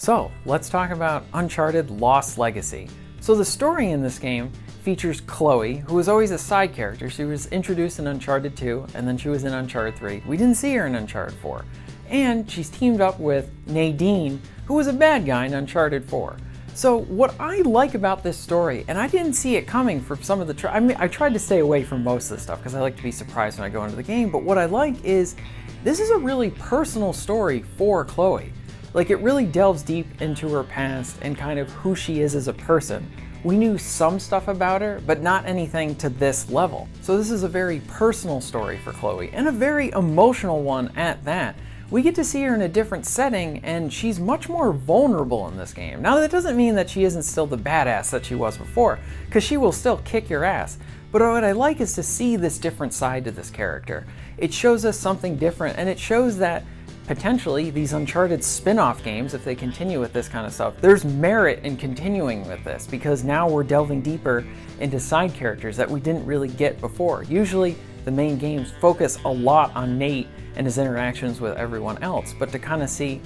So let's talk about Uncharted Lost Legacy. So the story in this game features Chloe, who was always a side character. She was introduced in Uncharted 2, and then she was in Uncharted 3. We didn't see her in Uncharted 4. And she's teamed up with Nadine, who was a bad guy in Uncharted 4. So what I like about this story, and I didn't see it coming from some of the, I tried to stay away from most of the stuff because I like to be surprised when I go into the game, but what I like is this is a really personal story for Chloe. Like, it really delves deep into her past and kind of who she is as a person. We knew some stuff about her, but not anything to this level. So this is a very personal story for Chloe, and a very emotional one at that. We get to see her in a different setting, and she's much more vulnerable in this game. Now, that doesn't mean that she isn't still the badass that she was before, because she will still kick your ass. But what I like is to see this different side to this character. It shows us something different, and it shows that potentially these Uncharted spin-off games, if they continue with this kind of stuff, there's merit in continuing with this, because now we're delving deeper into side characters that we didn't really get before. Usually the main games focus a lot on Nate and his interactions with everyone else, but to kind of see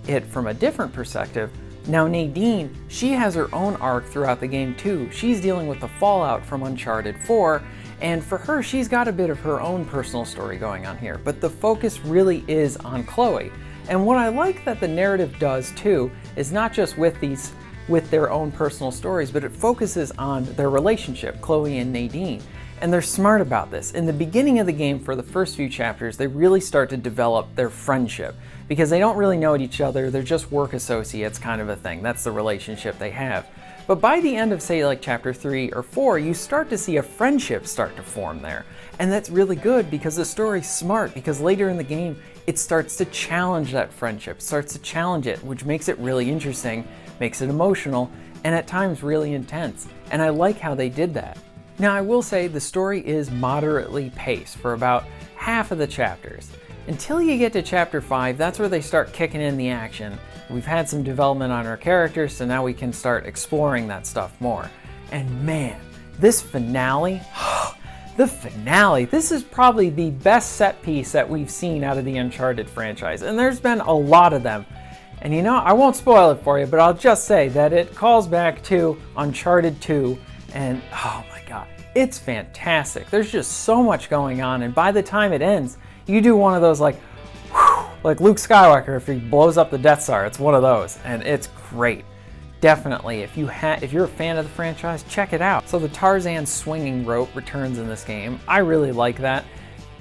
it from a different perspective, now Nadine, she has her own arc throughout the game too. She's dealing with the fallout from Uncharted 4, and for her, she's got a bit of her own personal story going on here, but the focus really is on Chloe. And what I like that the narrative does too is not just with their own personal stories, but it focuses on their relationship, Chloe and Nadine. And they're smart about this. In the beginning of the game, for the first few chapters, they really start to develop their friendship because they don't really know each other. They're just work associates kind of a thing. That's the relationship they have. But by the end of, say, like chapter 3 or 4, you start to see a friendship start to form there. And that's really good because the story's smart, because later in the game, it starts to challenge that friendship, starts to challenge it, which makes it really interesting, makes it emotional, and at times really intense. And I like how they did that. Now, I will say the story is moderately paced for about half of the chapters. Until you get to chapter 5, that's where they start kicking in the action. We've had some development on our characters, so now we can start exploring that stuff more. And man, this finale, the finale, this is probably the best set piece that we've seen out of the Uncharted franchise. And there's been a lot of them. And you know, I won't spoil it for you, but I'll just say that it calls back to Uncharted 2, and oh my God, it's fantastic. There's just so much going on, and by the time it ends, you do one of those like Luke Skywalker if he blows up the Death Star. It's one of those, and it's great. Definitely, if you're a fan of the franchise, check it out. So the Tarzan swinging rope returns in this game. I really like that.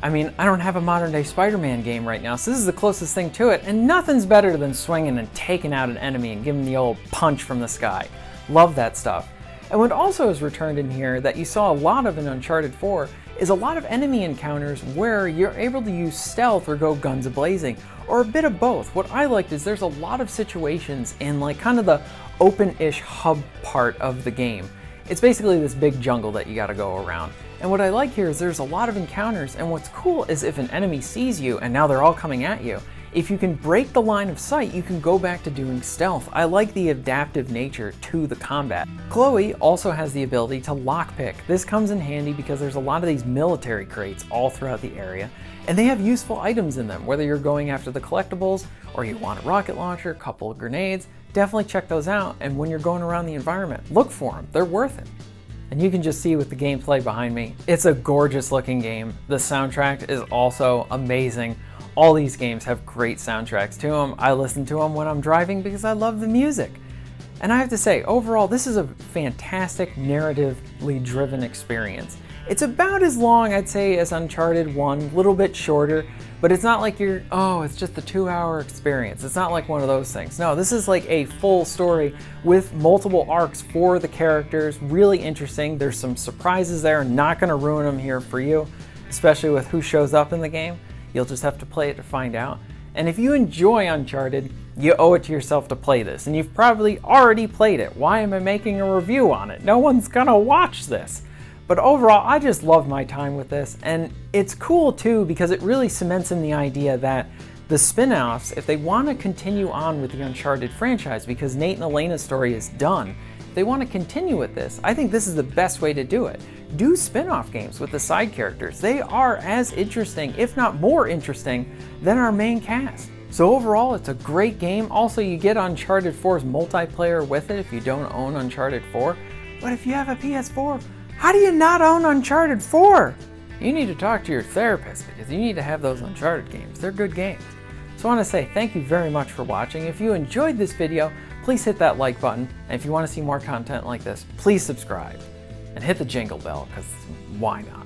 I mean, I don't have a modern day Spider-Man game right now, so this is the closest thing to it, and nothing's better than swinging and taking out an enemy and giving the old punch from the sky. Love that stuff. And what also is returned in here that you saw a lot of in Uncharted 4 is a lot of enemy encounters where you're able to use stealth or go guns a-blazing, or a bit of both. What I liked is there's a lot of situations in like kind of the open-ish hub part of the game. It's basically this big jungle that you gotta go around. And what I like here is there's a lot of encounters, and what's cool is if an enemy sees you and now they're all coming at you, if you can break the line of sight, you can go back to doing stealth. I like the adaptive nature to the combat. Chloe also has the ability to lockpick. This comes in handy because there's a lot of these military crates all throughout the area, and they have useful items in them. Whether you're going after the collectibles or you want a rocket launcher, a couple of grenades, definitely check those out. And when you're going around the environment, look for them. They're worth it. And you can just see with the gameplay behind me, it's a gorgeous looking game. The soundtrack is also amazing. All these games have great soundtracks to them. I listen to them when I'm driving because I love the music. And I have to say, overall, this is a fantastic narratively driven experience. It's about as long, I'd say, as Uncharted 1, a little bit shorter, but it's not like it's just a 2-hour experience. It's not like one of those things. No, this is like a full story with multiple arcs for the characters, really interesting. There's some surprises there, not gonna ruin them here for you, especially with who shows up in the game. You'll just have to play it to find out. And if you enjoy Uncharted, you owe it to yourself to play this. And you've probably already played it. Why am I making a review on it? No one's gonna watch this. But overall, I just love my time with this. And it's cool too, because it really cements in the idea that the spin-offs, if they want to continue on with the Uncharted franchise, because Nate and Elena's story is done, if they want to continue with this, I think this is the best way to do it. Do spin-off games with the side characters. They are as interesting, if not more interesting, than our main cast. So overall, it's a great game. Also, you get Uncharted 4's multiplayer with it if you don't own Uncharted 4. But if you have a PS4, how do you not own Uncharted 4? You need to talk to your therapist because you need to have those Uncharted games. They're good games. So I want to say thank you very much for watching. If you enjoyed this video, please hit that like button. And if you want to see more content like this, please subscribe. And hit the jingle bell, because why not?